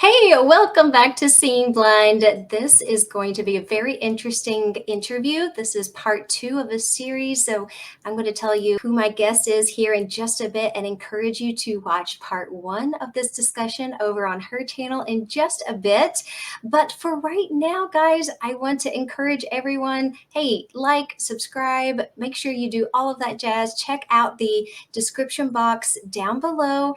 Hey, welcome back to Seeing Blind. This is going to be a very interesting interview. This is part two of a series. So I'm going to tell you who my guest is here in just a bit and encourage you to watch part one of this discussion over on her channel in just a bit. But for right now, guys, I want to encourage everyone, hey, like, subscribe, make sure you do all of that jazz. Check out the description box down below.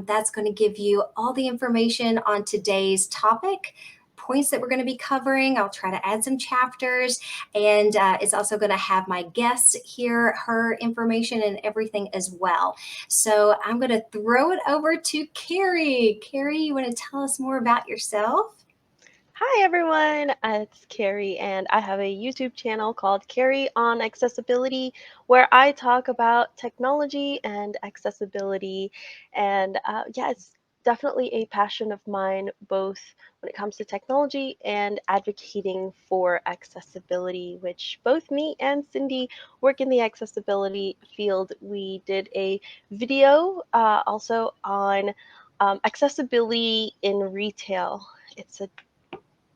That's going to give you all the information on today's topic, points that we're going to be covering. I'll try to add some chapters, and it's also going to have my guests here, her information and everything as well. So I'm going to throw it over to Carrie. Carrie, you want to tell us more about yourself? Hi everyone, it's Carrie, and I have a YouTube channel called Carrie on Accessibility where I talk about technology and accessibility. And yeah, it's definitely a passion of mine, both when it comes to technology and advocating for accessibility, which both me and Cindy work in the accessibility field. We did a video also on accessibility in retail. It's a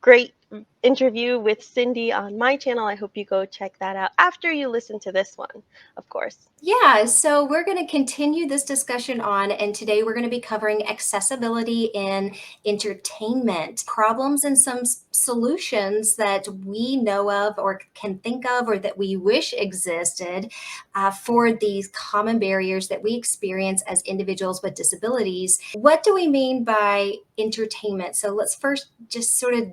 great interview with Cindy on my channel. I hope you go check that out after you listen to this one, of course. Yeah, so we're going to continue this discussion on, and today we're going to be covering accessibility in entertainment, problems and some solutions that we know of or can think of or that we wish existed for these common barriers that we experience as individuals with disabilities. What do we mean by entertainment? So let's first just sort of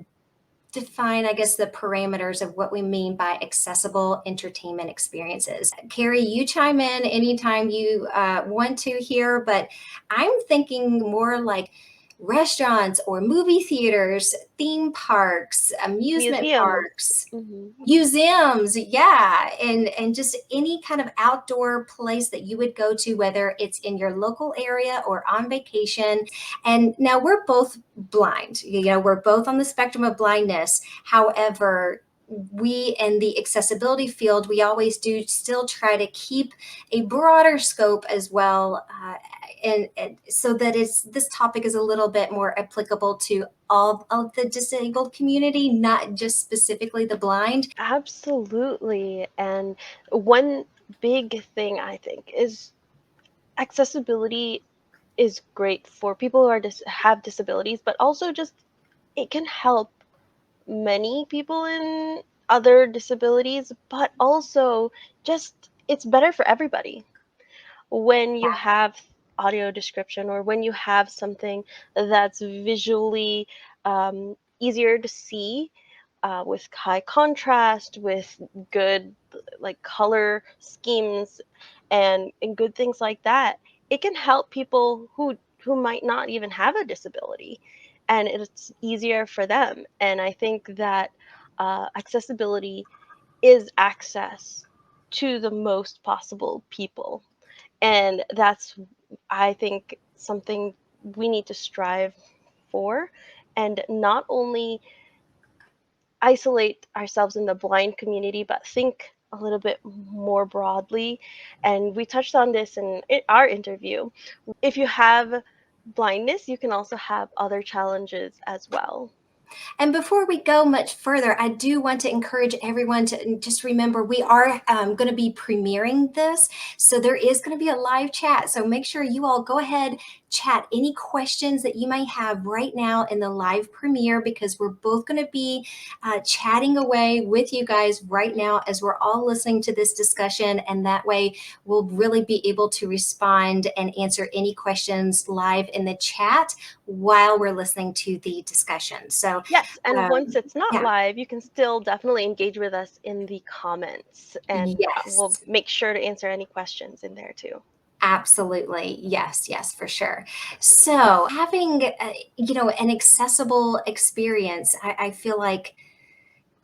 define, I guess, the parameters of what we mean by accessible entertainment experiences. Carrie, you chime in anytime you want to here, but I'm thinking more like restaurants or movie theaters, theme parks, amusement Museums. parks, hmm museums, yeah, and just any kind of outdoor place that you would go to, whether it's in your local area or on vacation. And now we're both blind, we're both on the spectrum of blindness. However, we in the accessibility field, we always do still try to keep a broader scope as well, and so that is this topic is a little bit more applicable to all of the disabled community, not just specifically the blind. Absolutely. And one big thing I think is accessibility is great for people who have disabilities, but also just it can help many people in other disabilities, but also just it's better for everybody when you have audio description or when you have something that's visually easier to see, with high contrast, with good like color schemes and good things like that, it can help people who might not even have a disability, and it's easier for them. And I think that accessibility is access to the most possible people, and that's, I think, something we need to strive for, and not only isolate ourselves in the blind community, but think a little bit more broadly. And we touched on this in our interview. If you have blindness, you can also have other challenges as well. And before we go much further, I do want to encourage everyone to just remember we are going to be premiering this. So there is going to be a live chat. So make sure you all go ahead, chat any questions that you may have right now in the live premiere, because we're both going to be chatting away with you guys right now as we're all listening to this discussion. And that way we'll really be able to respond and answer any questions live in the chat while we're listening to the discussion. So Yes, and once um, it's not yeah, live, you can still definitely engage with us in the comments, and we'll yes, make sure to answer any questions in there too. absolutely. Yes, yes, for sure. So having, an accessible experience, I feel like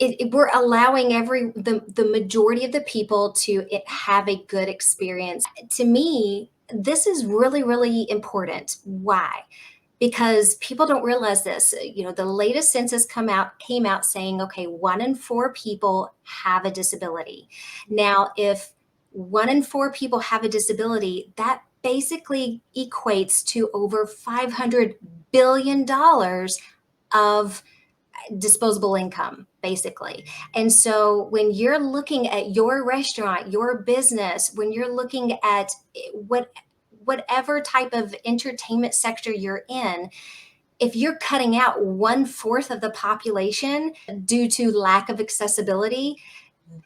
we're allowing the majority of the people to have a good experience. To me, this is really, really important. Why? Because people don't realize this. The latest census came out saying, okay, 1 in 4 people have a disability. Now, if 1 in 4 people have a disability, that basically equates to over $500 billion of disposable income, basically. And so when you're looking at your restaurant, your business, when you're looking at whatever type of entertainment sector you're in, if you're cutting out 1/4 of the population due to lack of accessibility,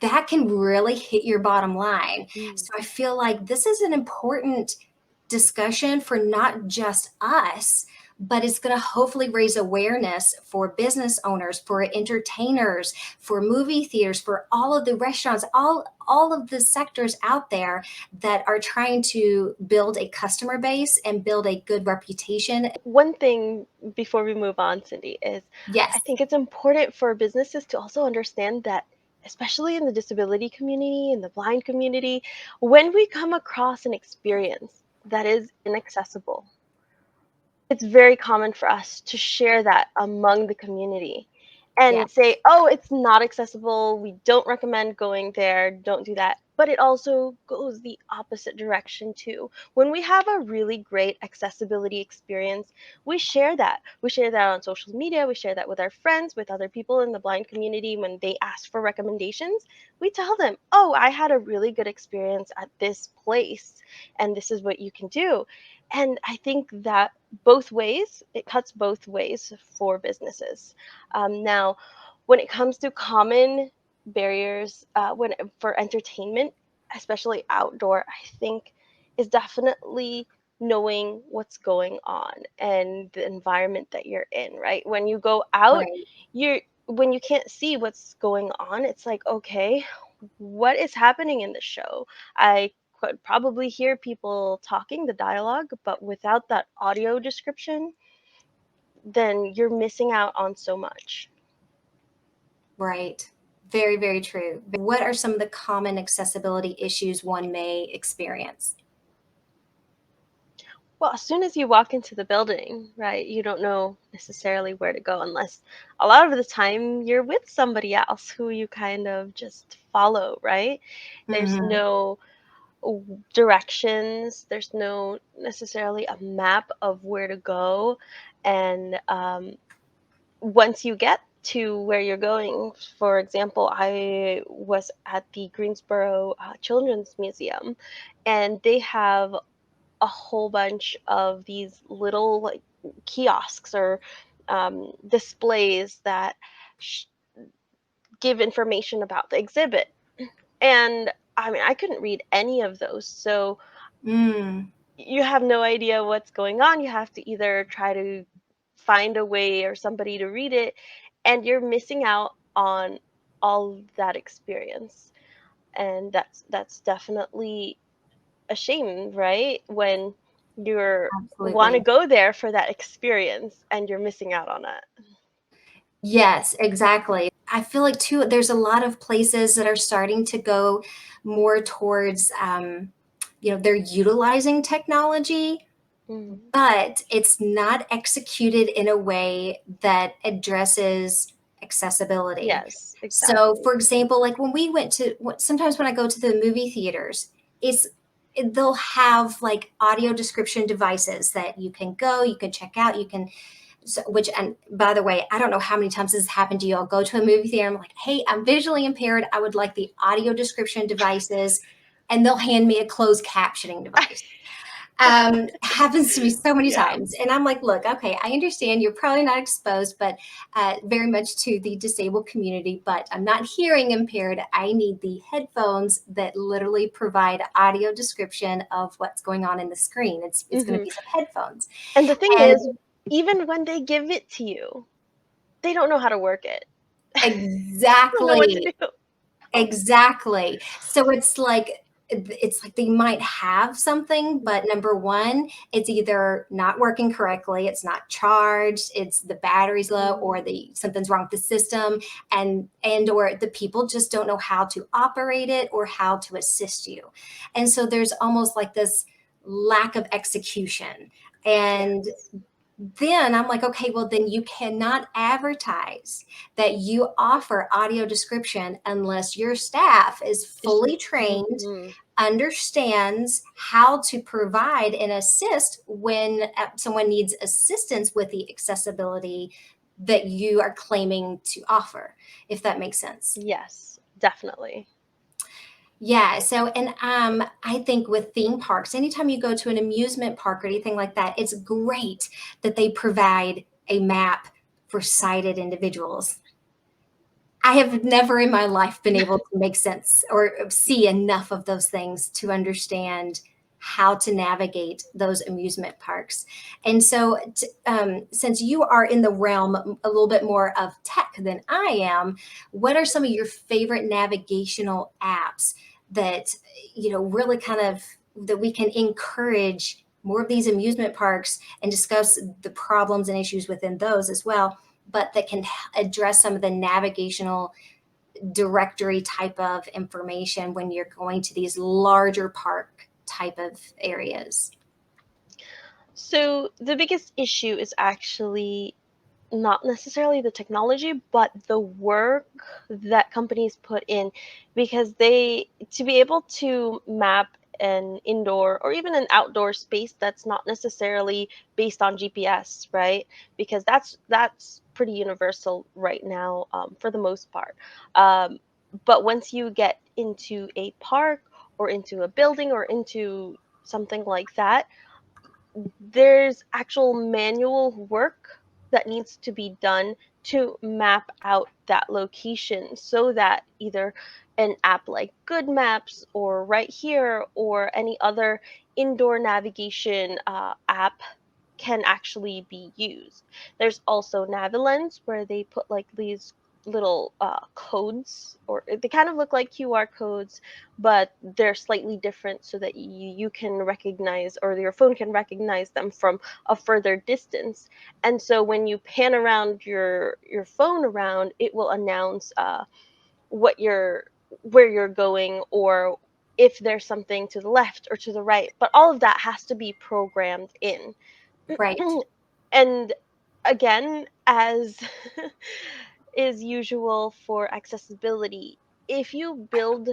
that can really hit your bottom line. Mm. So I feel like this is an important discussion for not just us, but it's going to hopefully raise awareness for business owners, for entertainers, for movie theaters, for all of the restaurants, all of the sectors out there that are trying to build a customer base and build a good reputation. One thing before we move on, Cindy, is I Yes. think it's important for businesses to also understand that, especially in the disability community, in the blind community, when we come across an experience that is inaccessible, it's very common for us to share that among the community Yeah. and say, "Oh, it's not accessible. We don't recommend going there. Don't do that." But it also goes the opposite direction too. When we have a really great accessibility experience, we share that. We share that on social media. We share that with our friends, with other people in the blind community. When they ask for recommendations, we tell them, "Oh, I had a really good experience at this place, and this is what you can do." And I think that both ways, it cuts both ways for businesses. Now, when it comes to common barriers, when for entertainment, especially outdoor, I think is definitely knowing what's going on and the environment that you're in. Right, when you go out, Right. you're when you can't see what's going on, it's like, okay, what is happening in the show? I could probably hear people talking the dialogue, but without that audio description, then you're missing out on so much. Right. Very, very true. What are some of the common accessibility issues one may experience? Well, as soon as you walk into the building, right, you don't know necessarily where to go unless a lot of the time you're with somebody else who you kind of just follow, right? There's Mhm. no directions, there's no necessarily a map of where to go. And once you get to where you're going, for example, I was at the Greensboro Children's Museum, and they have a whole bunch of these little like kiosks or displays that sh- give information about the exhibit. And I mean, I couldn't read any of those, so Mm, you have no idea what's going on. You have to either try to find a way or somebody to read it, and you're missing out on all of that experience. And that's definitely a shame, right? When you're want to absolutely. go there for that experience and you're missing out on it. Yes, exactly. I feel like too, there's a lot of places that are starting to go more towards, they're utilizing technology, Mm. but it's not executed in a way that addresses accessibility. Yes, So, exactly. for example, like when we went to, sometimes when I go to the movie theaters, it's they'll have like audio description devices that you can go, you can check out, you can, so, which, and by the way, I don't know how many times this has happened to you. I'll go to a movie theater. I'm like, hey, I'm visually impaired. I would like the audio description devices, and they'll hand me a closed captioning device. Happens to me so many Yeah. times. And I'm like, look, okay, I understand you're probably not exposed, but very much to the disabled community, but I'm not hearing impaired. I need the headphones that literally provide audio description of what's going on in the screen. It's going to Hmm. be some headphones. And the thing And is, even when they give it to you, they don't know how to work it. Don't know what to exactly. do. Exactly. So it's like they might have something, but number one, it's either not working correctly, it's not charged, it's the battery's low, or Mhm. the something's wrong with the system, and or the people just don't know how to operate it or how to assist you. And so there's almost like this lack of execution. And Yes. then I'm like, okay, well, then you cannot advertise that you offer audio description unless your staff is Is fully trained mhm. understands how to provide and assist when someone needs assistance with the accessibility that you are claiming to offer, if that makes sense. Yes, definitely. Yeah. So, and I think with theme parks, anytime you go to an amusement park or anything like that, it's great that they provide a map for sighted individuals. I have never in my life been able to make sense or see enough of those things to understand how to navigate those amusement parks. And so, since you are in the realm a little bit more of tech than I am, what are some of your favorite navigational apps that, really kind of that we can encourage more of these amusement parks and discuss the problems and issues within those as well, but that can address some of the navigational directory type of information when you're going to these larger park type of areas? So the biggest issue is actually not necessarily the technology, but the work that companies put in, because to be able to map an indoor or even an outdoor space that's not necessarily based on GPS, right? Because that's pretty universal right now, for the most part. Um, but once you get into a park or into a building or into something like that, there's actual manual work that needs to be done to map out that location so that either an app like Good Maps or Right Here or any other indoor navigation app can actually be used. There's also Navilens where they put like these little codes, or they kind of look like QR codes, but they're slightly different so that you can recognize, or your phone can recognize them from a further distance. And so when you pan around your phone around, it will announce what you're where you're going, or if there's something to the left or to the right. But all of that has to be programmed in. Right. And again, as is usual for accessibility, if you build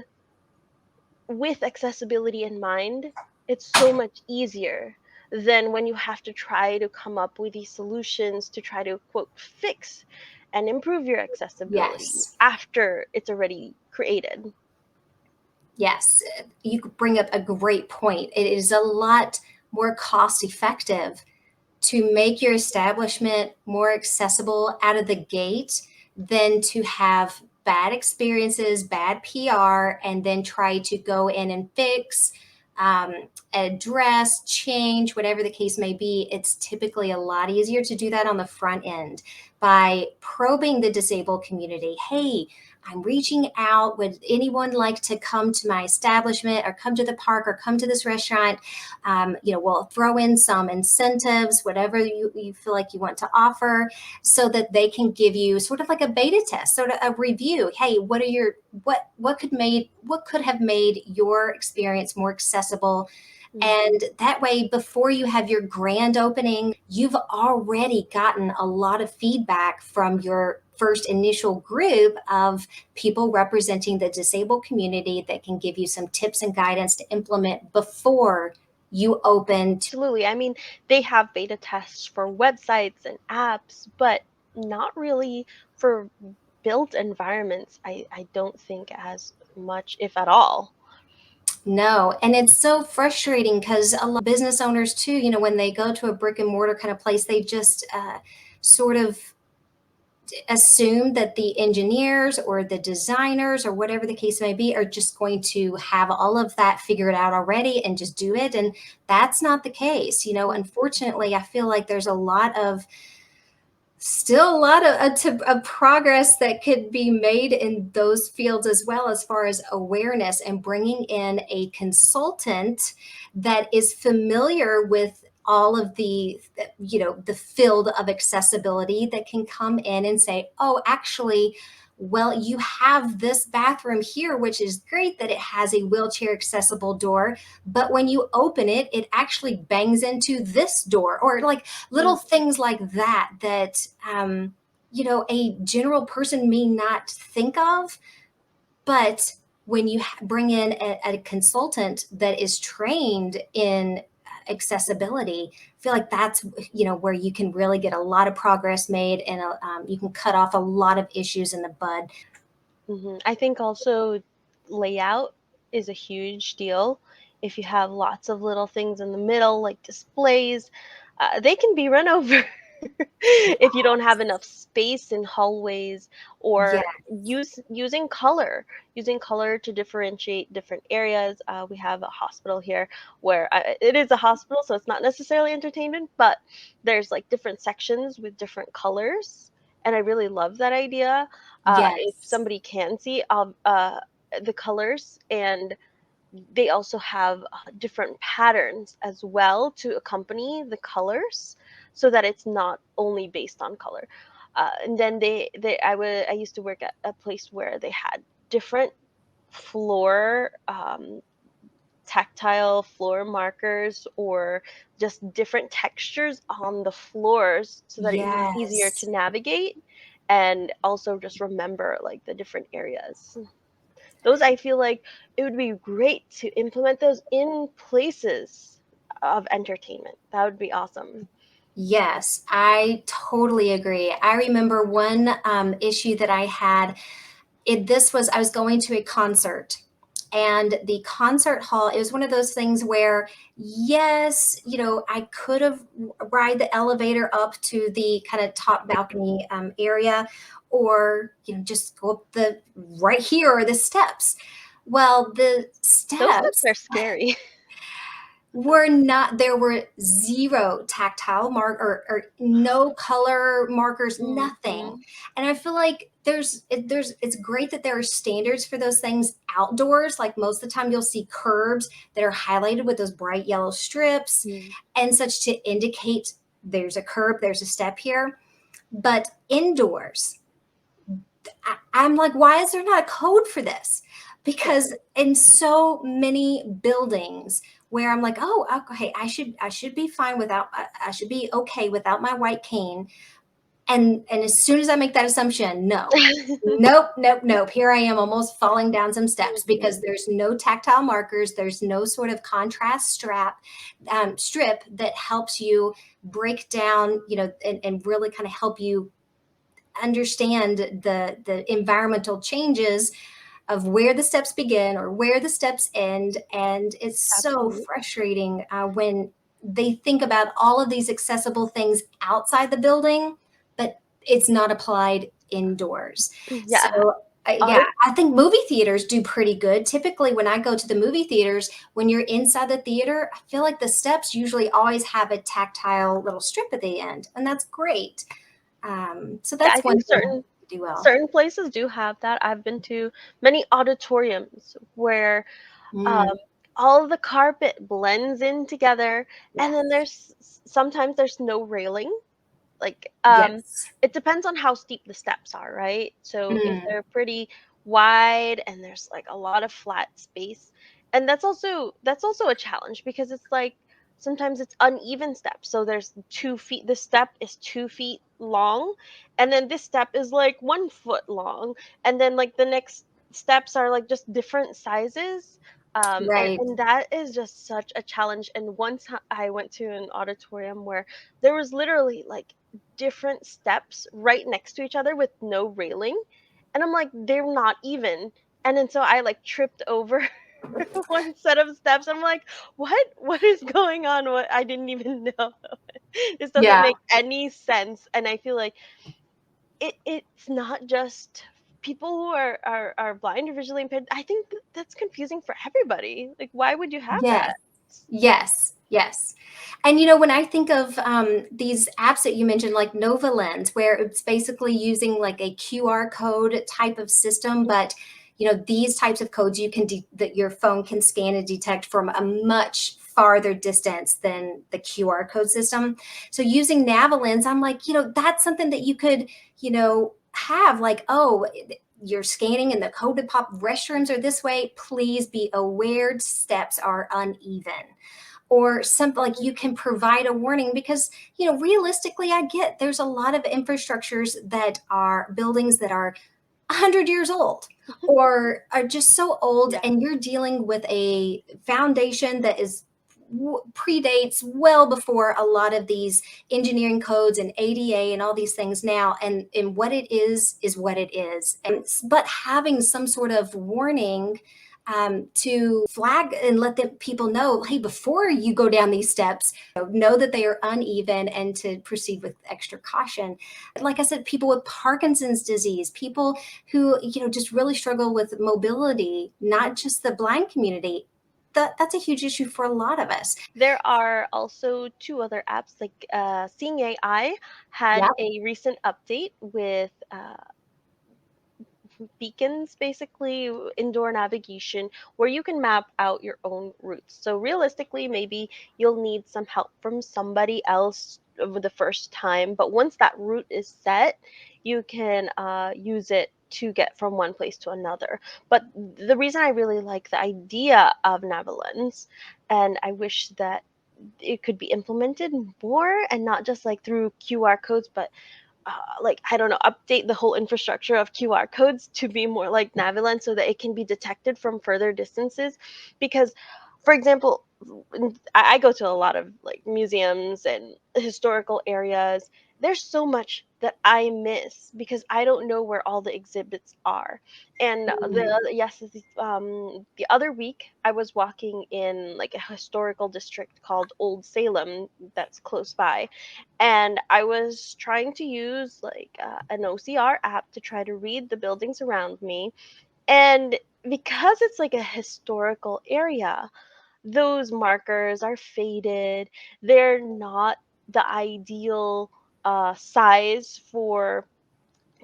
with accessibility in mind, it's so much easier than when you have to try to come up with these solutions to try to quote fix and improve your accessibility Yes. after it's already created. Yes. You could bring up a great point. It is a lot more cost effective to make your establishment more accessible out of the gate than to have bad experiences, bad PR, and then try to go in and fix, address, change, whatever the case may be. It's typically a lot easier to do that on the front end by probing the disabled community. Hey, I'm reaching out. Would anyone like to come to my establishment or come to the park or come to this restaurant? We'll throw in some incentives, whatever you feel like you want to offer, so that they can give you sort of like a beta test, sort of a review. Hey, what could have made your experience more accessible? Mm. And that way, before you have your grand opening, you've already gotten a lot of feedback from your first initial group of people representing the disabled community that can give you some tips and guidance to implement before you open to. Absolutely. I mean, they have beta tests for websites and apps, but not really for built environments. I don't think as much, if at all. No, and it's so frustrating because a lot of business owners too, when they go to a brick and mortar kind of place, they just sort of assume that the engineers or the designers or whatever the case may be are just going to have all of that figured out already and just do it. And that's not the case. Mm. Unfortunately, I feel like there's a lot of still a lot of progress that could be made in those fields as well, as far as awareness and bringing in a consultant that is familiar with all of the field of accessibility, that can come in and say, oh, actually, well, you have this bathroom here, which is great that it has a wheelchair accessible door, but when you open it, it actually bangs into this door, or like little Mm. things like that a general person may not think of, but when you bring in a consultant that is trained in accessibility, I feel like that's, where you can really get a lot of progress made, and you can cut off a lot of issues in the bud. I think also layout is a huge deal. If you have lots of little things in the middle, like displays, they can be run over if you don't have enough space in hallways, Yeah. or using color to differentiate different areas. We have a hospital here where it is a hospital, so it's not necessarily entertainment, but there's like different sections with different colors, and I really love that idea. If Yes. somebody can see the colors, and they also have different patterns as well to accompany the colors, so that it's not only based on color. And then I used to work at a place where they had different floor tactile floor markers, or just different textures on the floors, so that it was easier Yes. to navigate and also just remember like the different areas. Those, I feel like it would be great to implement those in places of entertainment. That would be awesome. Yes, I totally agree. I remember one issue that I had. I was going to a concert, and the concert hall, it was one of those things where, yes, I could have ride the elevator up to the kind of top balcony area, or just go up the right here or the steps. Well, the Those steps steps are scary. were not, there were zero tactile or no color markers, nothing. Mhm. And I feel like it's great that there are standards for those things outdoors. Like most of the time you'll see curbs that are highlighted with those bright yellow strips Mm. and such to indicate there's a curb, there's a step here. But indoors, I'm like, why is there not a code for this? Yeah. Because in so many buildings where I'm like, oh, okay, I should be fine without, I should be okay without my white cane. And as soon as I make that assumption, no, nope, nope, nope. Here I am almost falling down some steps because Mhm. there's no tactile markers. There's no sort of contrast strip that helps you break down, and really kind of help you understand the environmental changes of where the steps begin or where the steps end. And it's so Absolutely. frustrating when they think about all of these accessible things outside the building, but it's not applied indoors. Yeah. So yeah, Audit I think movie theaters do pretty good. Typically, when I go to the movie theaters, when you're inside the theater, I feel like the steps usually always have a tactile little strip at the end, and that's great. So Yeah, I that's think one thing to do well. certain places do have that. I've been to many auditoriums where um, Mm, all of the carpet blends in together, and then yes. sometimes there's no railing. Like, Yes. it depends on how steep the steps are, right? So if Mm, they're pretty wide and there's like a lot of flat space, and that's also a challenge, because it's like sometimes it's uneven steps. So there's 2 feet. This step is 2 feet long, and then this step is like 1 foot long, and then like the next steps are like just different sizes. And, right. and that is just such a challenge. And once I went to an auditorium where there was literally like different steps right next to each other with no railing. And I'm like, they're not even. And then so I like tripped over one set of steps. I'm like, what? What is going on? What, I didn't even know. This doesn't Yeah. make any sense. And I feel like it's not just people who are blind or visually impaired. I think that's confusing for everybody. Like, why would you have Yes. that? Yes. Yes. And when I think of these apps that you mentioned, like Nova Lens, where it's basically using like a QR code type of system, but these types of codes that your phone can scan and detect from a much farther distance than the QR code system. So using Navalens, I'm like, that's something that you could, have like, oh, you're scanning and the code to pop restrooms are this way. Please be aware steps are uneven, or something like you can provide a warning, because realistically, I get there's a lot of infrastructures that are buildings that are 100 years old or are just so old, Yeah. and you're dealing with a foundation that is predates well before a lot of these engineering codes and ADA and all these things now, and what it is what it is. And but having some sort of warning to flag and let the people know, hey, before you go down these steps, know that they are uneven and to proceed with extra caution. Like I said, people with Parkinson's disease, people who just really struggle with mobility, not just the blind community. That's a huge issue for a lot of us. There are also two other apps, like Seeing AI had Yeah. a recent update with beacons, basically indoor navigation, where you can map out your own routes. So realistically, maybe you'll need some help from somebody else over the first time, but once that route is set, you can use it to get from one place to another. But the reason I really like the idea of Navalens, and I wish that it could be implemented more and not just like through QR codes, but like I don't know, update the whole infrastructure of QR codes to be more like Naviland so that it can be detected from further distances. Because, for example, I go to a lot of like museums and historical areas. There's so much that I miss because I don't know where all the exhibits are. And the other week I was walking in like a historical district called Old Salem that's close by, and I was trying to use like an OCR app to try to read the buildings around me. And because it's like a historical area, those markers are faded. They're not the ideal size for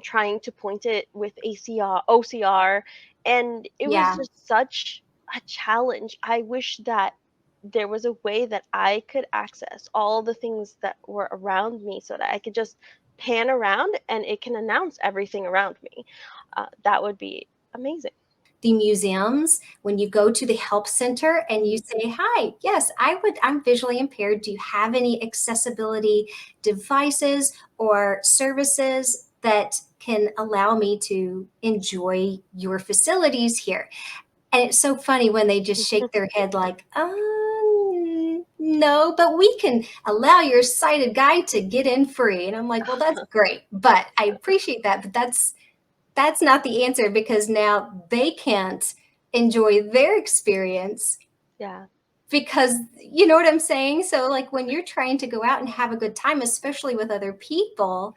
trying to point it with OCR, and it was Yeah. just such a challenge. I wish that there was a way that I could access all the things that were around me so that I could just pan around and it can announce everything around me. That would be amazing. The museums, when you go to the help center and you say, hi, yes, I'm visually impaired, do you have any accessibility devices or services that can allow me to enjoy your facilities here? And it's so funny when they just shake their head like, no, but we can allow your sighted guide to get in free. And I'm like, well, that's great, but I appreciate that, but that's not the answer, because now they can't enjoy their experience Yeah. because you know what I'm saying? So like when you're trying to go out and have a good time, especially with other people,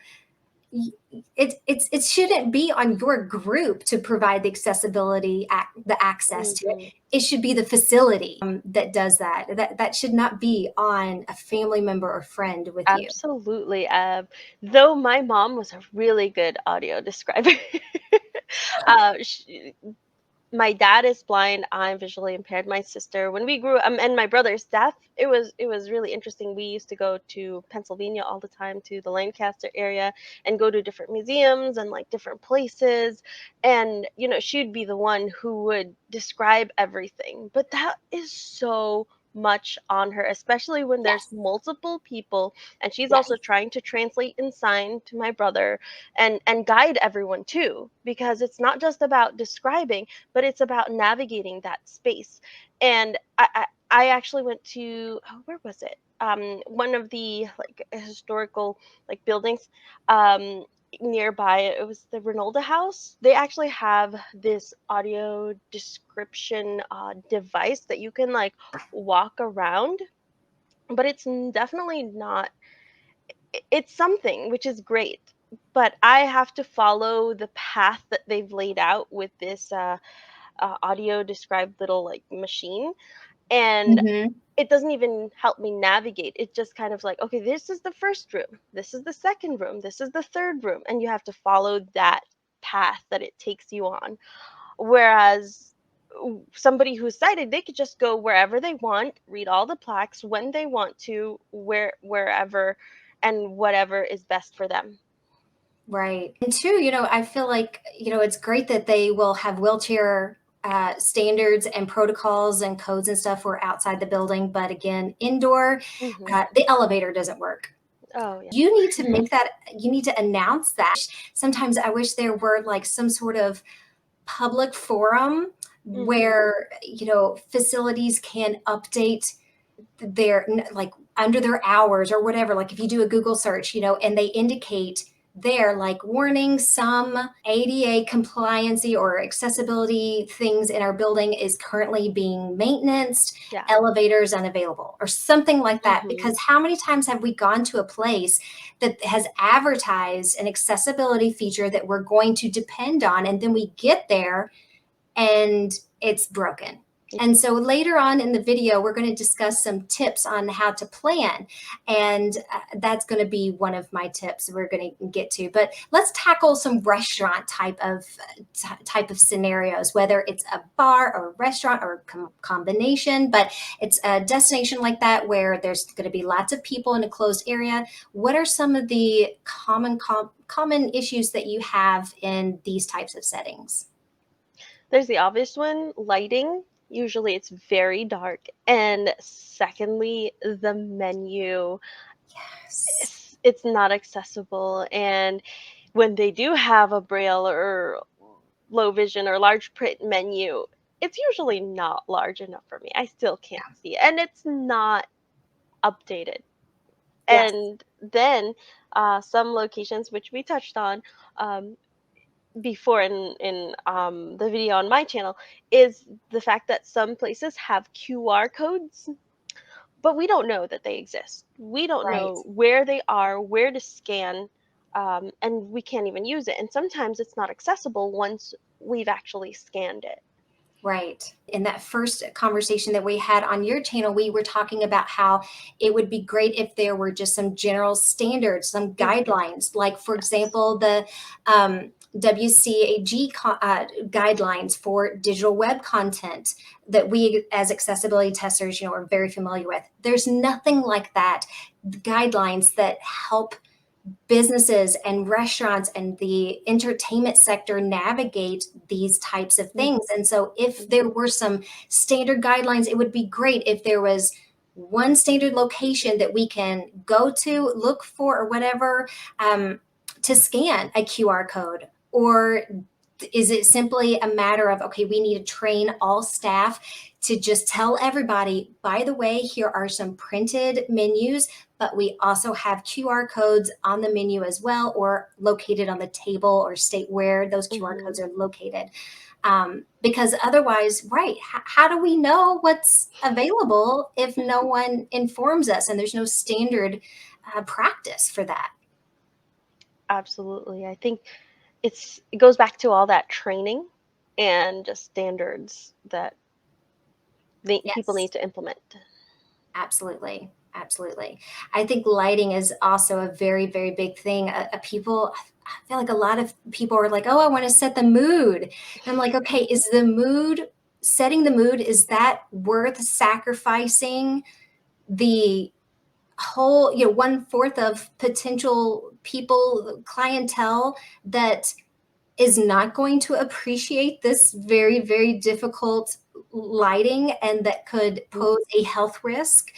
it shouldn't be on your group to provide the accessibility, the access to it. Mhm. It should be the facility that does that. That should not be on a family member or friend with you. Absolutely. Though my mom was a really good audio describer. She, my dad is blind, I'm visually impaired. My sister, when we grew and my brother's deaf, it was really interesting. We used to go to Pennsylvania all the time, to the Lancaster area, and go to different museums and like different places. And she'd be the one who would describe everything, but that is so much on her, especially when there's Yes. multiple people, and she's Yes. also trying to translate and sign to my brother and guide everyone too, because it's not just about describing, but it's about navigating that space. And I actually went to, where was it? One of the like historical like buildings nearby. It was the Renolda House. They actually have this audio description device that you can like walk around, but it's definitely not. It's something which is great, but I have to follow the path that they've laid out with this audio described little like machine, and Hmm. it doesn't even help me navigate. It just kind of like, okay, this is the first room, this is the second room, this is the third room, and you have to follow that path that it takes you on. Whereas somebody who's sighted, they could just go wherever they want, read all the plaques when they want to, wherever and whatever is best for them. Right. And two, I feel like, it's great that they will have wheelchair standards and protocols and codes and stuff for outside the building. But again, indoor, Hmm. the elevator doesn't work. Oh, yeah. You need to make that, you need to announce that. Sometimes I wish there were like some sort of public forum Mhm. where, facilities can update their, like, under their hours or whatever. Like if you do a Google search, and they indicate there, like, warning, some ADA compliancy or accessibility things in our building is currently being maintained, Yeah. elevators unavailable, or something like that. Mhm. Because how many times have we gone to a place that has advertised an accessibility feature that we're going to depend on, and then we get there and it's broken. And so later on in the video, we're going to discuss some tips on how to plan. And that's going to be one of my tips we're going to get to. But let's tackle some restaurant type of scenarios, whether it's a bar or a restaurant or combination, but it's a destination like that where there's going to be lots of people in a closed area. What are some of the common issues that you have in these types of settings? There's the obvious one, lighting. Usually it's very dark. And secondly, the menu, Yes. it's not accessible. And when they do have a braille or low vision or large print menu, it's usually not large enough for me. I still can't see it. And it's not updated. Yes. And then some locations, which we touched on, um, before in the video on my channel, is the fact that some places have QR codes, but we don't know that they exist. We don't Right. know where they are, where to scan, and we can't even use it. And sometimes it's not accessible once we've actually scanned it. Right. In that first conversation that we had on your channel, we were talking about how it would be great if there were just some general standards, some Mhm. guidelines, like, for Yes. example, the WCAG guidelines for digital web content that we as accessibility testers, are very familiar with. There's nothing like that, guidelines that help businesses and restaurants and the entertainment sector navigate these types of Mhm. things. And so if there Mhm. were some standard guidelines, it would be great if there was one standard location that we can go to, look for, or whatever, to scan a QR code. Or is it simply a matter of, okay, we need to train all staff to just tell everybody, by the way, here are some printed menus, but we also have QR codes on the menu as well, or located on the table, or state where those QR Mhm. codes are located. Because otherwise, right, how do we know what's available if no one informs us and there's no standard practice for that? Absolutely. I think it goes back to all that training and just standards that people Yes. need to implement. Absolutely. Absolutely. I think lighting is also a very, very big thing. I feel like a lot of people are like, oh, I want to set the mood. And I'm like, okay, setting the mood, is that worth sacrificing the whole, one fourth of potential people, clientele that is not going to appreciate this very, very difficult lighting and that could pose a health risk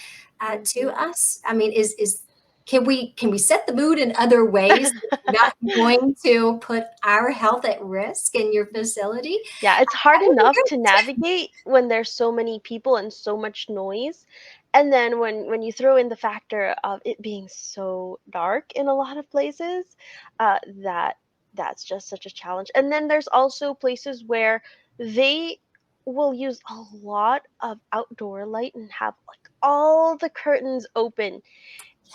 to Mhm. us? I mean, is can we set the mood in other ways that's not going to put our health at risk in your facility? Yeah, it's hard That would be enough to great. navigate when there's so many people and so much noise. And then when you throw in the factor of it being so dark in a lot of places, that's just such a challenge. And then there's also places where they will use a lot of outdoor light and have like all the curtains open,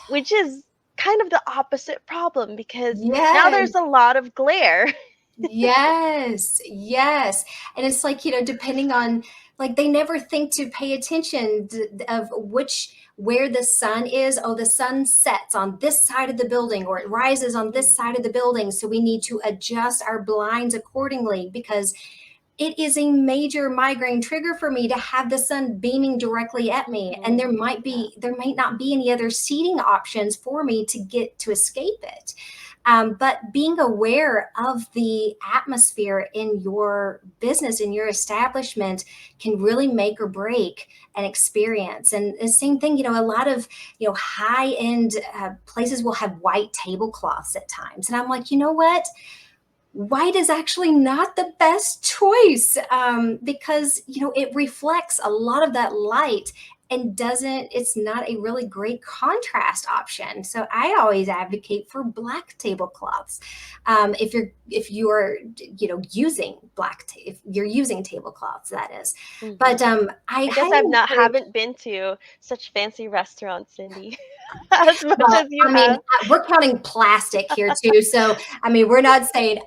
which is kind of the opposite problem because now Yes. there's a lot of glare. Yes, yes. And it's like, depending on, like, they never think to pay attention of where the sun is. Oh, the sun sets on this side of the building, or it rises on this side of the building. So we need to adjust our blinds accordingly, because it is a major migraine trigger for me to have the sun beaming directly at me. And there Mhm. might not be any other seating options for me to escape it. But being aware of the atmosphere in your business, in your establishment, can really make or break an experience. And the same thing, a lot of high end places will have white tablecloths at times, and I'm like, you know what? White is actually not the best choice, because it reflects a lot of that light and doesn't it's not a really great contrast option. So I always advocate for black tablecloths, if you're using if you're using tablecloths, that is. Hmm. But I I guess highly encourage. haven't been to such fancy restaurants, Cindy, as much Well, as you I mean, have. we're counting plastic here too, so I mean, we're not going,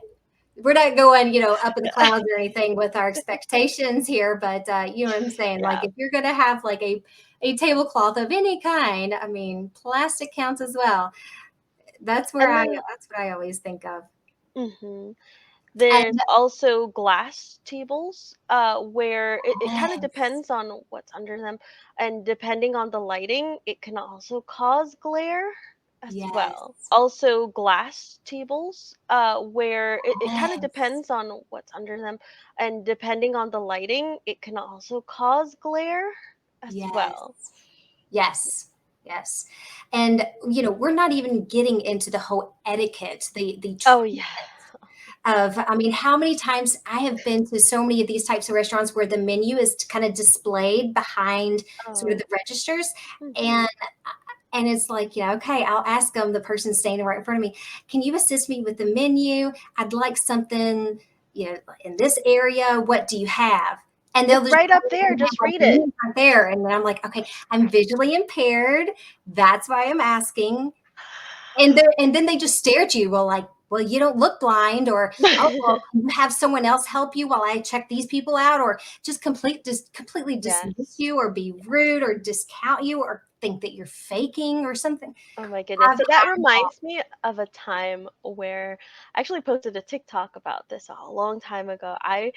up in the clouds or anything with our expectations here, but you know what I'm saying? Like, Yeah. if you're going to have like a tablecloth of any kind, I mean, plastic counts as well. And then That's what I always think of. mhm. And There's also glass tables, where it kind of yes, depends on what's under them, and depending on the lighting, it can also cause glare as yes, well. Also, glass tables, where it kind of yes, depends on what's under them, and depending on the lighting, it can also cause glare as yes, well. yes, yes. And we're not even getting into the whole etiquette, the Oh yeah. of, I mean, how many times I have been to so many of these types of restaurants where the menu is kind of displayed behind sort of Oh. the registers. Hmm. And it's like, okay, I'll ask them, the person standing right in front of me, can you assist me with the menu? I'd like something, in this area. What do you have? And they'll It's just right up there. Just like read the it. menu's right there. And then I'm like, okay, I'm visually impaired. That's why I'm asking. And then they just stare at you, well, like, well, you don't look blind, or, oh, well, can you have someone else help you while I check these people out, or just completely dismiss Yes. you, or be rude, or discount you, or think that you're faking or something. Oh my goodness. I've So that had them all. reminds me of a time where I actually posted a TikTok about this a long time ago. I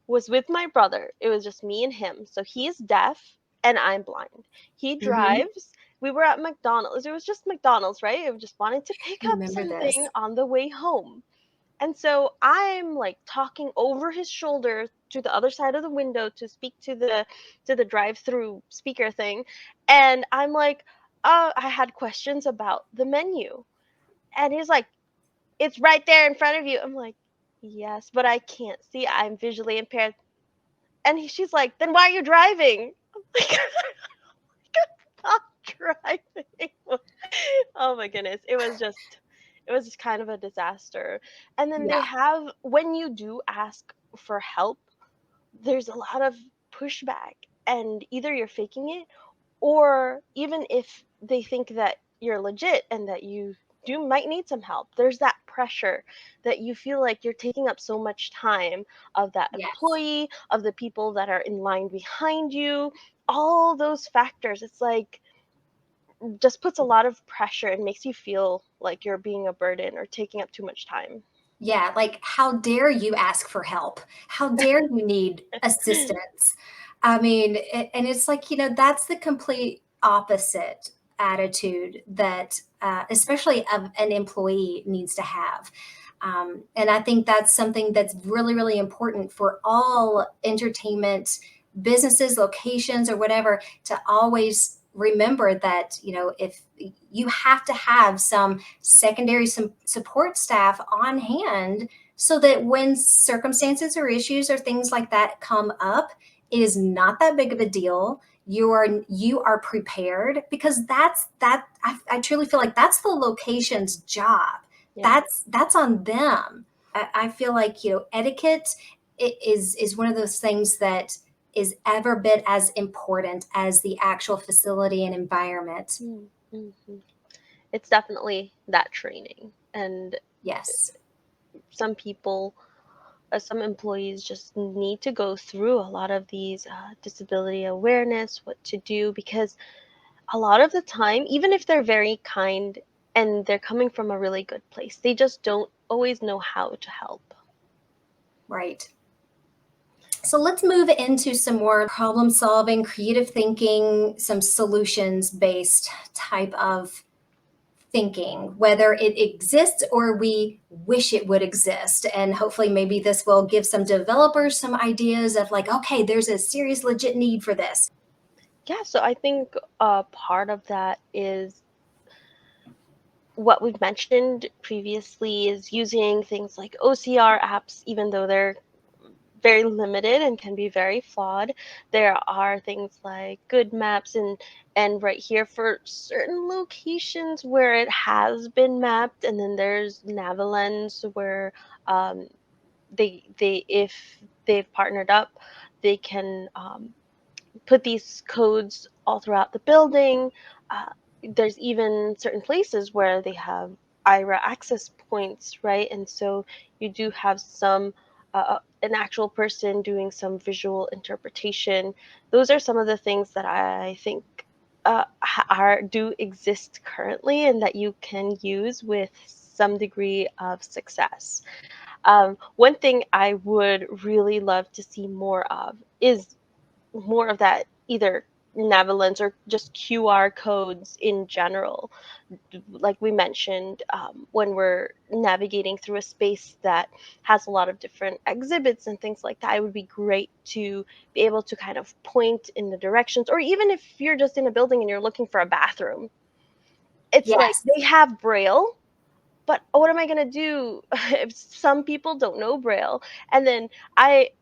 was with my brother. It was just me and him. So he's deaf and I'm blind. He Mhm. drives. We were at McDonald's. It was just McDonald's, right? I just wanted to pick up Remember something this. on the way home. And so I'm like talking over his shoulder to the other side of the window to speak to the drive-through speaker thing. And I'm like, I had questions about the menu. And he's like, it's right there in front of you. I'm like, yes, but I can't see. I'm visually impaired. And she's like, then why are you driving? I'm like, not driving. Oh my goodness. It was just kind of a disaster. And then they Yeah. have, when you do ask for help, there's a lot of pushback, and either you're faking it, or even if they think that you're legit and that you do might need some help, there's that pressure that you feel like you're taking up so much time of that Yes. employee, of the people that are in line behind you, all those factors. It's like just puts a lot of pressure and makes you feel like you're being a burden or taking up too much time. Yeah, like, how dare you ask for help? How dare you need assistance? I mean, and it's like, that's the complete opposite attitude that, especially an employee needs to have. And I think that's something that's really, really important for all entertainment businesses, locations, or whatever, to always remember that, if you have to have some secondary, some support staff on hand, so that when circumstances or issues or things like that come up, it is not that big of a deal. You are prepared, because I truly feel like that's the location's job. Yeah. That's on them. I feel like, etiquette is one of those things that is ever bit as important as the actual facility and environment. Mm-hmm. It's definitely that training. And Yes. some people, some employees just need to go through a lot of these disability awareness, what to do, because a lot of the time, even if they're very kind and they're coming from a really good place, they just don't always know how to help. Right. So let's move into some more problem solving, creative thinking, some solutions based type of thinking, whether it exists or we wish it would exist. And hopefully, maybe this will give some developers some ideas of like, okay, there's a serious, legit need for this. Yeah, so I think part of that is what we've mentioned previously is using things like OCR apps, even though they're very limited and can be very flawed. There are things like good maps and right here for certain locations where it has been mapped, and then there's Navalens where um, they if they've partnered up, they can put these codes all throughout the building. Uh, there's even certain places where they have IRA access points, right? And so you do have some an actual person doing some visual interpretation. Those are some of the things that I think are do exist currently and that you can use with some degree of success. One thing I would really love to see more of is more of that either Navalence or just QR codes in general. Like we mentioned, when we're navigating through a space that has a lot of different exhibits and things like that, it would be great to be able to kind of point in the directions, or even if you're just in a building and you're looking for a bathroom, it's like Yes. they have Braille, but what am I gonna do if some people don't know Braille? And then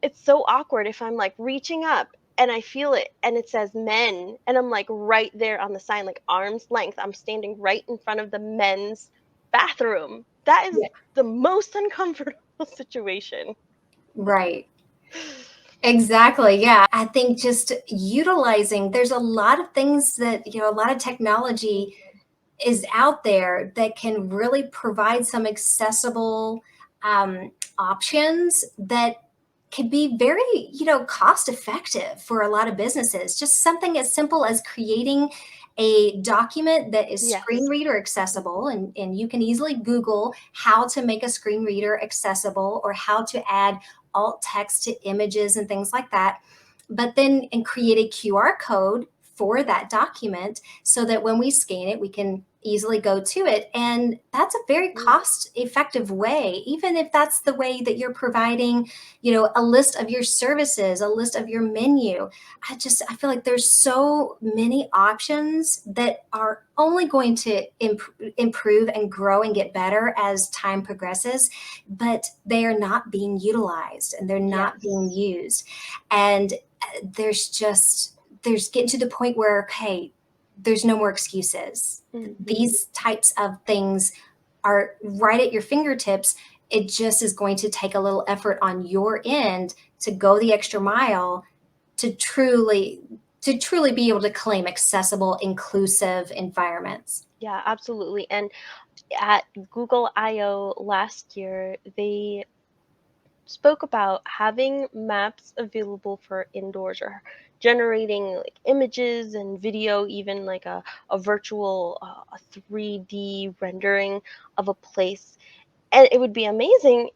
it's so awkward if I'm like reaching up and I feel it and it says men and I'm like right there on the sign, like arm's length. I'm standing right in front of the men's bathroom. That is Yeah. the most uncomfortable situation. Right. Exactly. Yeah. I think just utilizing, there's a lot of things that, a lot of technology is out there that can really provide some accessible options that can be very, cost effective for a lot of businesses. Just something as simple as creating a document that is screen Yes. reader accessible, and you can easily Google how to make a screen reader accessible or how to add alt text to images and things like that. But then and create a QR code for that document so that when we scan it, we can easily go to it. And that's a very Mm, cost effective way, even if that's the way that you're providing, a list of your services, a list of your menu. I feel like there's so many options that are only going to improve and grow and get better as time progresses, but they are not being utilized and they're not being yes. used. And there's getting to the point where, okay, there's no more excuses. Hmm. These types of things are right at your fingertips. It just is going to take a little effort on your end to go the extra mile to truly be able to claim accessible, inclusive environments. Yeah, absolutely. And at Google I/O last year, they spoke about having maps available for indoors or generating like images and video, even like a virtual a 3D rendering of a place. And it would be amazing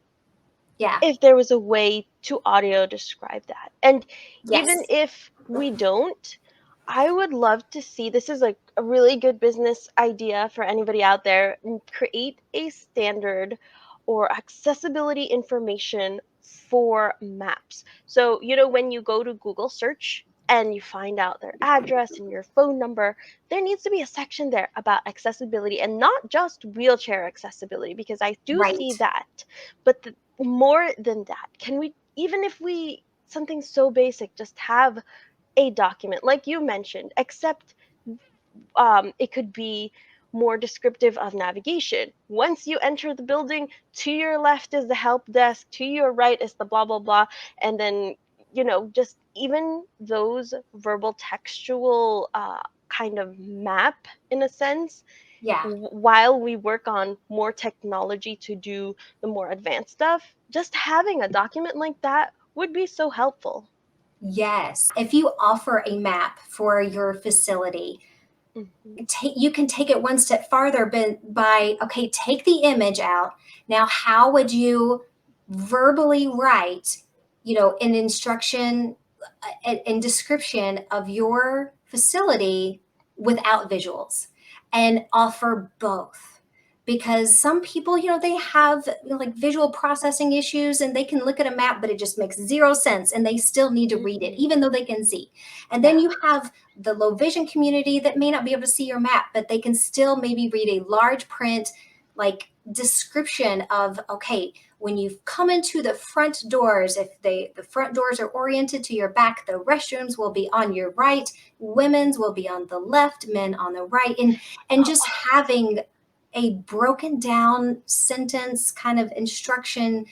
Yeah. if there was a way to audio describe that. And even Yes. if we don't, I would love to see, this is like a really good business idea for anybody out there, create a standard or accessibility information for maps. So, when you go to Google search and you find out their address and your phone number, there needs to be a section there about accessibility, and not just wheelchair accessibility, because I do see Right. that. But more than that, can we, even if we, something so basic, just have a document like you mentioned, except it could be more descriptive of navigation. Once you enter the building, to your left is the help desk, to your right is the blah blah blah, and then just even those verbal textual kind of map in a sense, Yeah. while we work on more technology to do the more advanced stuff, just having a document like that would be so helpful. Yes. If you offer a map for your facility, Mhm. you can take it one step farther, but by, okay, take the image out. Now, how would you verbally write, an instruction and description of your facility without visuals? and offer both. Because some people, they have like visual processing issues and they can look at a map, but it just makes zero sense and they still need to read it, Mhm. even though they can see. And then Yeah. you have the low vision community that may not be able to see your map, but they can still maybe read a large print, like description of, okay, when you come into the front doors, if the front doors are oriented to your back, the restrooms will be on your right, women's will be on the left, men on the right. And just Oh, having a broken down sentence kind of instruction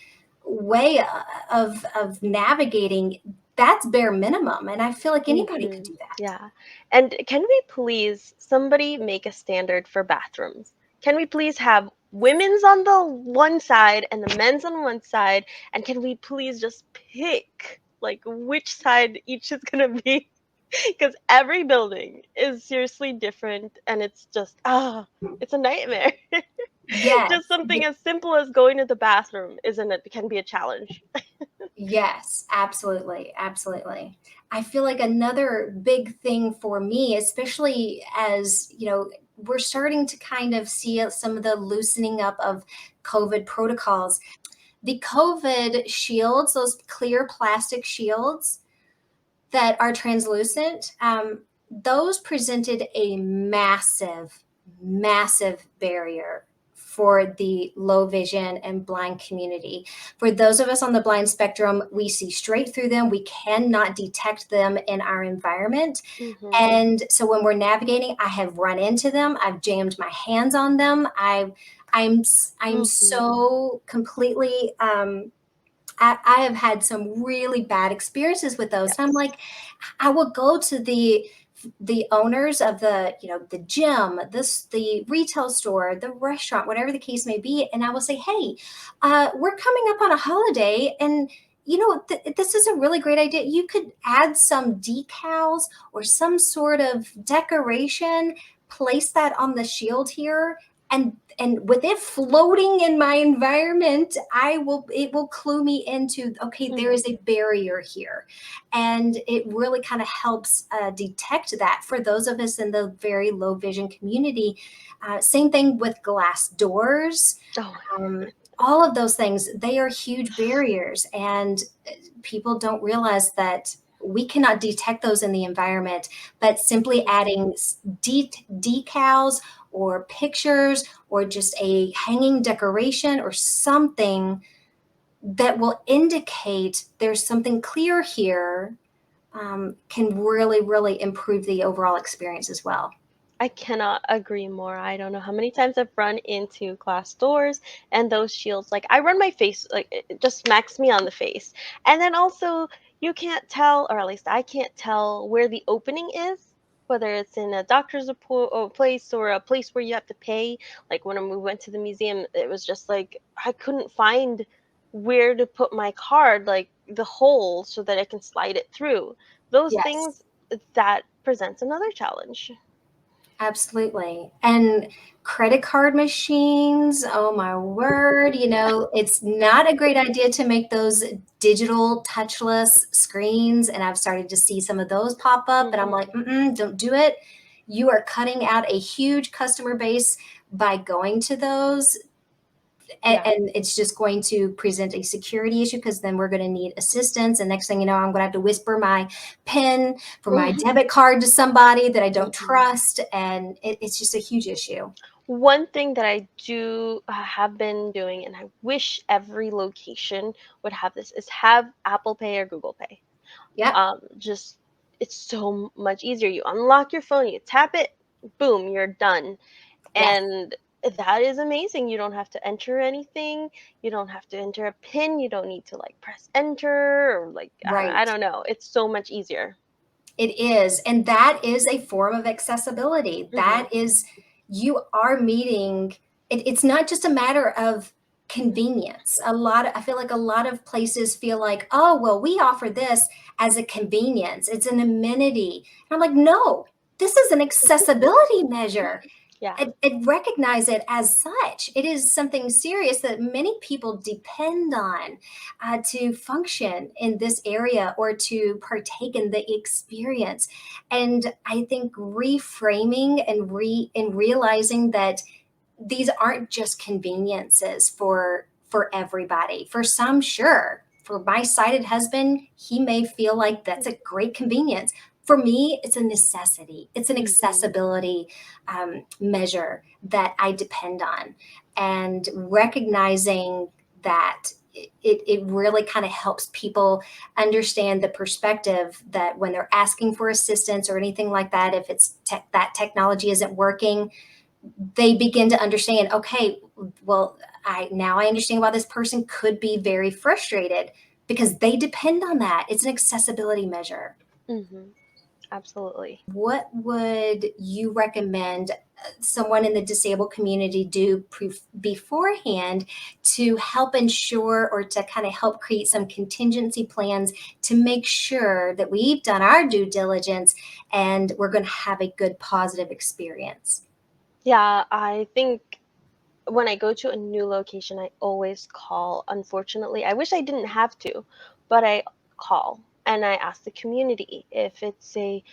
way of navigating, that's bare minimum, and I feel like anybody could do that. yeah. And can we please somebody make a standard for bathrooms? Can we please have women's on the one side and the men's on one side? And can we please just pick like which side each is gonna be? Because every building is seriously different and it's just it's a nightmare. Yes. Just something as simple as going to the bathroom isn't it can be a challenge. Yes, absolutely, absolutely. I feel like another big thing for me, especially as, we're starting to kind of see some of the loosening up of COVID protocols. The COVID shields, those clear plastic shields that are translucent, those presented a massive, massive barrier for the low vision and blind community. For those of us on the blind spectrum, we see straight through them. We cannot detect them in our environment. Hmm. And so when we're navigating, I have run into them. I've jammed my hands on them. I'm I'm Hmm. so completely I have had some really bad experiences with those. And I'm Yes. like, I will go to the owners of the gym, the retail store, the restaurant, whatever the case may be, and I will say, hey, we're coming up on a holiday, and this is a really great idea. You could add some decals or some sort of decoration, place that on the shield here, and with it floating in my environment, it will clue me into, okay, there is Hmm. a barrier here, and it really kind of helps detect that for those of us in the very low vision community. Same thing with glass doors. Oh, All of those things, they are huge barriers, and people don't realize that we cannot detect those in the environment, but simply mhm. adding decals or pictures or just a hanging decoration or something that will indicate there's something clear here, can really, really improve the overall experience as well. I cannot agree more. I don't know how many times I've run into glass doors and those shields. Like I run my face, like it just smacks me on the face. And then also you can't tell, or at least I can't tell where the opening is, whether it's in a doctor's place or a place where you have to pay. Like when we went to the museum, it was just like I couldn't find where to put my card, like the hole so that I can slide it through. Those Yes. things that presents another challenge. Absolutely. And credit card machines, oh my word, it's not a great idea to make those digital touchless screens. And I've started to see some of those pop up, and I'm like, Mhm. don't do it. You are cutting out a huge customer base by going to those. And, Yeah. and it's just going to present a security issue, because then we're going to need assistance. And next thing you know, I'm going to have to whisper my PIN for my debit card to somebody that I don't Mhm. trust. And it's just a huge issue. One thing that I do have been doing, and I wish every location would have this, is have Apple Pay or Google Pay. Yep. Just it's so much easier. You unlock your phone, you tap it, boom, you're done. Yes. And that is amazing. You don't have to enter anything. You don't have to enter a PIN. You don't need to like press enter or like I Right. don't know. It's so much easier. It is. And that is a form of accessibility. Hmm. That is, you are meeting, it's not just a matter of convenience. I feel like a lot of places feel like, oh, well, we offer this as a convenience, it's an amenity. And I'm like, no, this is an accessibility measure. Yeah. and recognize it as such. It is something serious that many people depend on to function in this area or to partake in the experience. And I think reframing and realizing that these aren't just conveniences for everybody. For some, sure. For my sighted husband, he may feel like that's a great convenience. For me, it's a necessity. It's an Mhm. accessibility measure that I depend on, and recognizing that it really kind of helps people understand the perspective that when they're asking for assistance or anything like that, if it's that technology isn't working, they begin to understand, okay, well, I understand why this person could be very frustrated because they depend on that. It's an accessibility measure. Mhm. Absolutely. What would you recommend someone in the disabled community do beforehand to help ensure or to kind of help create some contingency plans to make sure that we've done our due diligence and we're going to have a good positive experience? Yeah, I think when I go to a new location, I always call. Unfortunately, I wish I didn't have to, but I call and I ask the community if it's a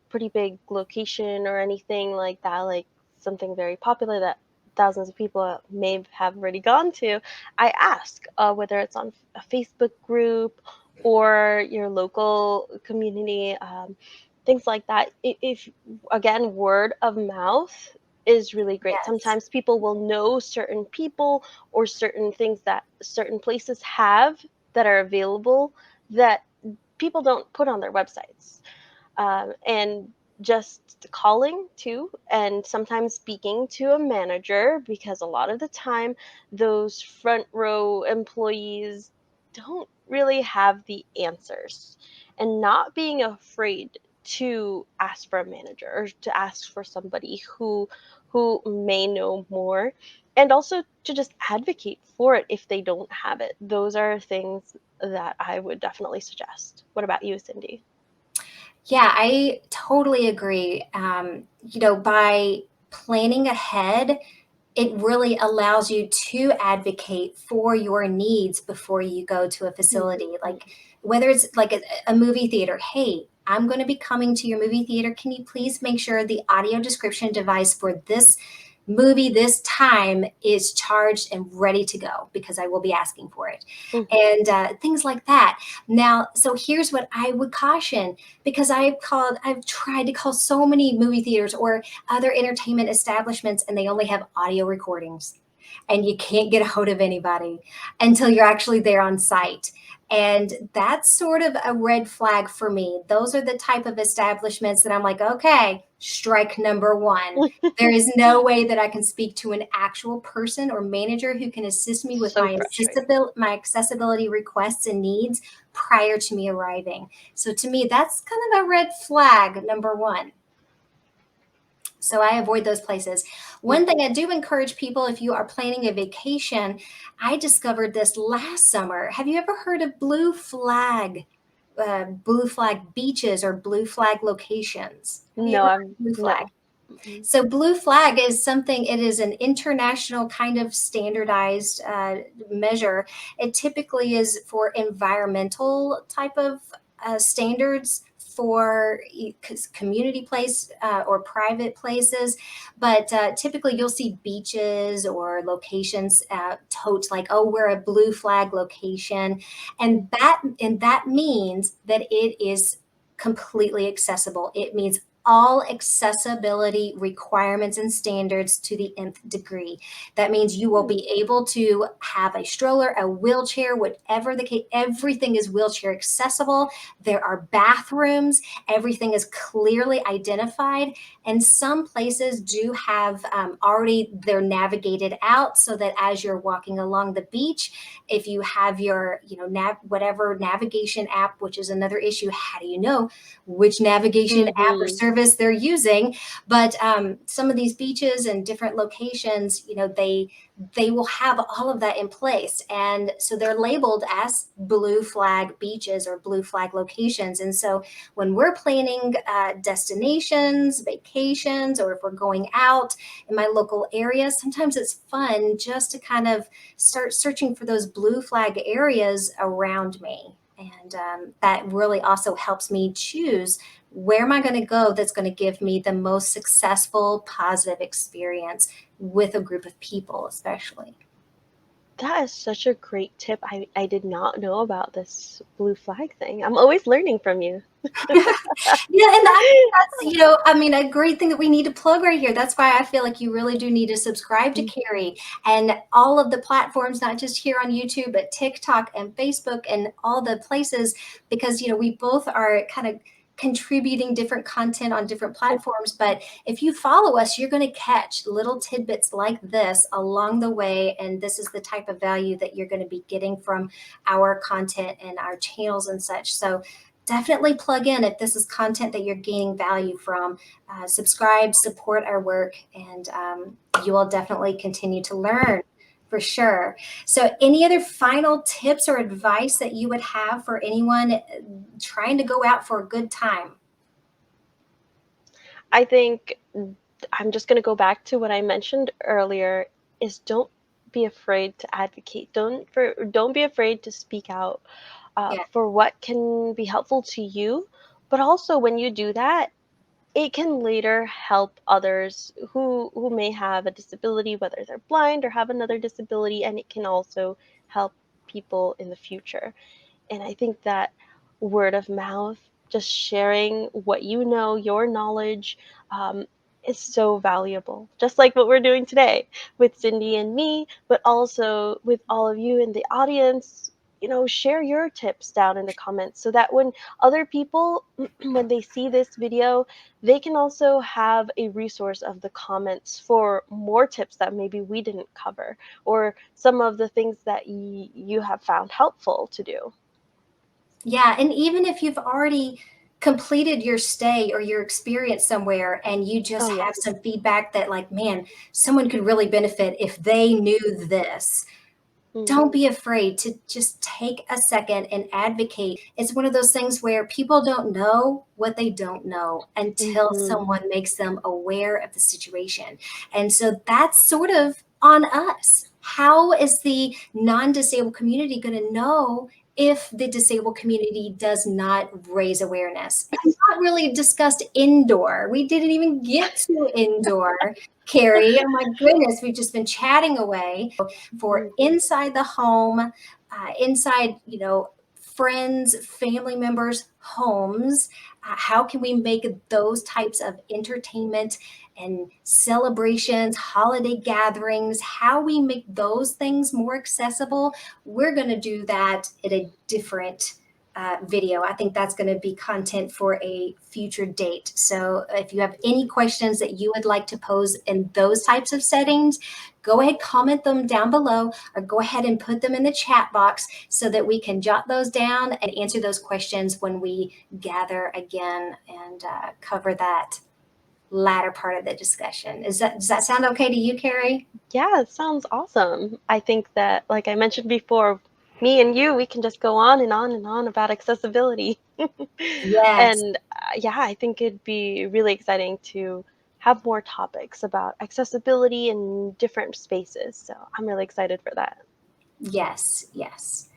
pretty big location or anything like that, like something very popular that thousands of people may have already gone to. I ask whether it's on a Facebook group or your local community, things like that. If again, word of mouth is really great. Yes. Sometimes people will know certain people or certain things that certain places have that are available that people don't put on their websites. And just calling too, and sometimes speaking to a manager, because a lot of the time those front row employees don't really have the answers, and not being afraid to ask for a manager or to ask for somebody who may know more, and also to just advocate for it if they don't have it. Those are things that I would definitely suggest. What about you, Cindy? Yeah, I totally agree. By planning ahead, it really allows you to advocate for your needs before you go to a facility. Mhm. Like whether it's like a movie theater, hey, I'm going to be coming to your movie theater. Can you please make sure the audio description device for this movie this time is charged and ready to go because I will be asking for it, Mhm. and things like that. Now, so here's what I would caution, because I've tried to call so many movie theaters or other entertainment establishments, and they only have audio recordings, and you can't get a hold of anybody until you're actually there on site. And that's sort of a red flag for me. Those are the type of establishments that I'm like, okay, strike number one. There is no way that I can speak to an actual person or manager who can assist me with So frustrating. my accessibility requests and needs prior to me arriving. So to me, that's kind of a red flag number one. So I avoid those places. One Mhm. thing I do encourage people, if you are planning a vacation, I discovered this last summer. Have you ever heard of blue flag beaches or blue flag locations? Have you No, ever heard I'm of blue flag? no. Mm-mm. So blue flag is something, it is an international kind of standardized measure. It typically is for environmental type of standards for community place or private places, but typically you'll see beaches or locations totes like, oh, we're a blue flag location, and that means that it is completely accessible. It means all accessibility requirements and standards to the nth degree. That means you will Hmm. be able to have a stroller, a wheelchair, whatever the case, everything is wheelchair accessible. There are bathrooms, everything is clearly identified. And some places do have already, they're navigated out so that as you're walking along the beach, if you have your, whatever navigation app, which is another issue, how do you know which navigation app or Mhm. service service they're using. But some of these beaches and different locations, they will have all of that in place, and so they're labeled as blue flag beaches or blue flag locations. And so when we're planning destinations, vacations, or if we're going out in my local area, sometimes it's fun just to kind of start searching for those blue flag areas around me. And that really also helps me choose where am I going to go that's going to give me the most successful, positive experience with a group of people, especially. That is such a great tip. I did not know about this blue flag thing. I'm always learning from you. Yeah, and I think that's, I mean, a great thing that we need to plug right here. That's why I feel like you really do need to subscribe to Carrie and all of the platforms, not just here on YouTube, but TikTok and Facebook and all the places, because, we both are kind of contributing different content on different platforms. But if you follow us, you're going to catch little tidbits like this along the way. And this is the type of value that you're going to be getting from our content and our channels and such. So definitely plug in if this is content that you're gaining value from. Subscribe, support our work, and you will definitely continue to learn for sure. So, any other final tips or advice that you would have for anyone trying to go out for a good time? I think I'm just going to go back to what I mentioned earlier is don't be afraid to advocate. Don't be afraid to speak out Yeah. for what can be helpful to you, but also when you do that, it can later help others who may have a disability, whether they're blind or have another disability, and it can also help people in the future. And I think that word of mouth, just sharing what you know, your knowledge, um, is so valuable. Just like what we're doing today with Cindy and me, but also with all of you in the audience. Share your tips down in the comments so that when other people, when they see this video, they can also have a resource of the comments for more tips that maybe we didn't cover or some of the things that you have found helpful to do. Yeah, and even if you've already completed your stay or your experience somewhere and you just Oh, have yes. some feedback that, like, man, someone could really benefit if they knew this, don't Mhm. be afraid to just take a second and advocate. It's one of those things where people don't know what they don't know until Mhm. someone makes them aware of the situation. And so that's sort of on us. How is the non disabled community going to know if the disabled community does not raise awareness? And not really discussed indoor. We didn't even get to indoor, Carrie. Oh my goodness, we've just been chatting away for Mhm. inside the home, inside, friends, family members' homes. How can we make those types of entertainment and celebrations, holiday gatherings, how we make those things more accessible? We're going to do that at a different video. I think that's going to be content for a future date. So if you have any questions that you would like to pose in those types of settings, go ahead, comment them down below, or go ahead and put them in the chat box so that we can jot those down and answer those questions when we gather again and cover that latter part of the discussion. Does that sound okay to you, Carrie? Yeah, it sounds awesome. I think that, like I mentioned before, me and you, we can just go on and on and on about accessibility. Yes. And yeah, I think it'd be really exciting to have more topics about accessibility in different spaces. So I'm really excited for that. Yes. Yes.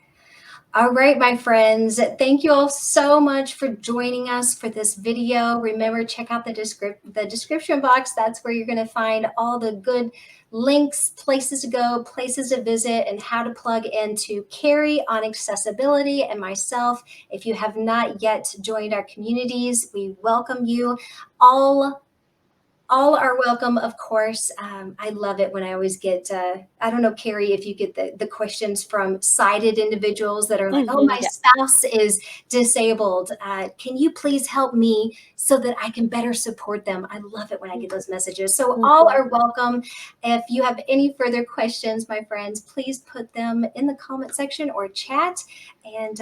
All right, my friends, thank you all so much for joining us for this video. Remember, check out the description box. That's where you're going to find all the good links, places to go, places to visit, and how to plug into Carrie on accessibility and myself. If you have not yet joined our communities, we welcome you. All all are welcome, of course. I love it when I always get, I don't know, Carrie, if you get the questions from sighted individuals that are like, oh, my Yeah. spouse is disabled. Can you please help me so that I can better support them? I love it when I get those messages. So, all Mhm. are welcome. If you have any further questions, my friends, please put them in the comment section or chat. And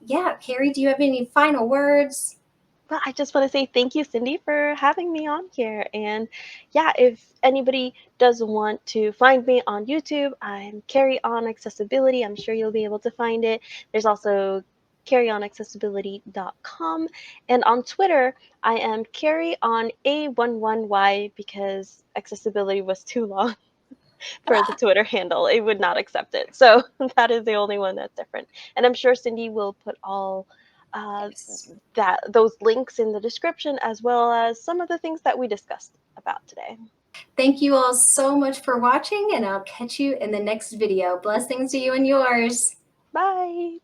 yeah, Carrie, do you have any final words? Well, I just want to say thank you, Cindy, for having me on here. And yeah, if anybody does want to find me on YouTube, I'm Carrie on Accessibility. I'm sure you'll be able to find it. There's also carryonaccessibility.com. And on Twitter, I am Carrie on A11Y because accessibility was too long for the Twitter handle. It would not accept it. So that is the only one that's different. And I'm sure Cindy will put all uh, Yes. those links in the description, as well as some of the things that we discussed about today. Thank you all so much for watching, and I'll catch you in the next video. Blessings to you and yours. Bye.